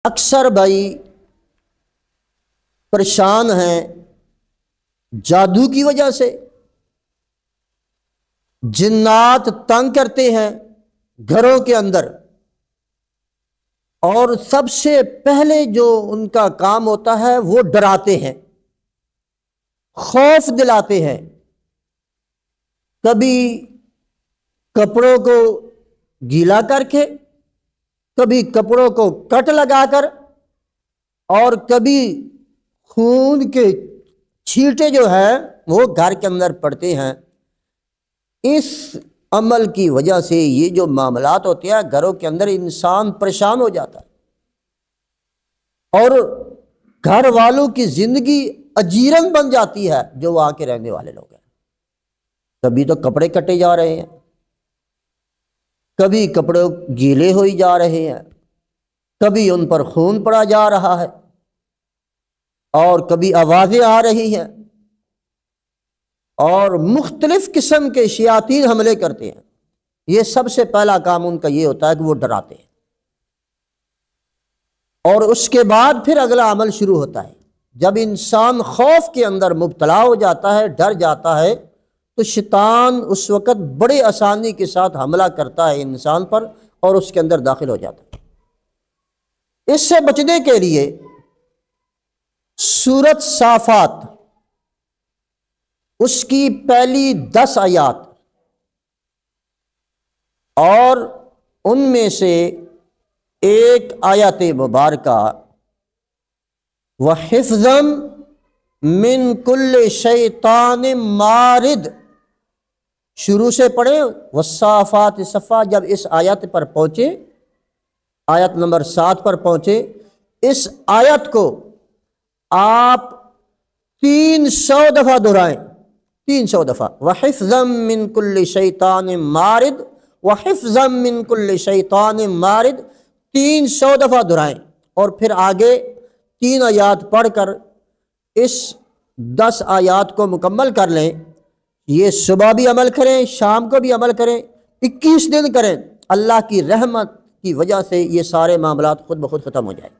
اکثر بھائی پریشان ہیں جادو کی وجہ سے، جنات تنگ کرتے ہیں گھروں کے اندر، اور سب سے پہلے جو ان کا کام ہوتا ہے وہ ڈراتے ہیں، خوف دلاتے ہیں۔ کبھی کپڑوں کو گیلا کر کے، کبھی کپڑوں کو کٹ لگا کر، اور کبھی خون کے چھینٹے جو ہیں وہ گھر کے اندر پڑتے ہیں۔ اس عمل کی وجہ سے یہ جو معاملات ہوتے ہیں گھروں کے اندر، انسان پریشان ہو جاتا ہے اور گھر والوں کی زندگی اجیرن بن جاتی ہے جو وہاں کے رہنے والے لوگ ہیں۔ کبھی تو کپڑے کٹے جا رہے ہیں، کبھی کپڑے گیلے ہوئی جا رہے ہیں، کبھی ان پر خون پڑا جا رہا ہے، اور کبھی آوازیں آ رہی ہیں، اور مختلف قسم کے شیاطین حملے کرتے ہیں۔ یہ سب سے پہلا کام ان کا یہ ہوتا ہے کہ وہ ڈراتے ہیں، اور اس کے بعد پھر اگلا عمل شروع ہوتا ہے۔ جب انسان خوف کے اندر مبتلا ہو جاتا ہے، ڈر جاتا ہے، تو شیطان اس وقت بڑے آسانی کے ساتھ حملہ کرتا ہے انسان پر اور اس کے اندر داخل ہو جاتا ہے۔ اس سے بچنے کے لیے سورۃ صافات، اس کی پہلی 10 آیات اور ان میں سے ایک آیت مبارکہ وَحِفْظًا مِّن كُلِّ شَيْطَانٍ مَارِدٍ، شروع سے پڑھیں وَالصَّافَاتِ صَفًّا۔ جب اس آیت پر پہنچے، آیت نمبر 7 پر پہنچے، اس آیت کو آپ 300 دفعہ دہرائیں، 300 دفعہ، وَحِفْظًا مِّن كُلِّ شَيْطَانٍ مَارِدٍ، وَحِفْظًا مِّن كُلِّ شَيْطَانٍ مَارِدٍ، 300 دفعہ دہرائیں، اور پھر آگے 3 آیات پڑھ کر اس 10 آیات کو مکمل کر لیں۔ یہ صبح بھی عمل کریں، شام کو بھی عمل کریں، 21 دن کریں، اللہ کی رحمت کی وجہ سے یہ سارے معاملات خود بخود ختم ہو جائیں گے۔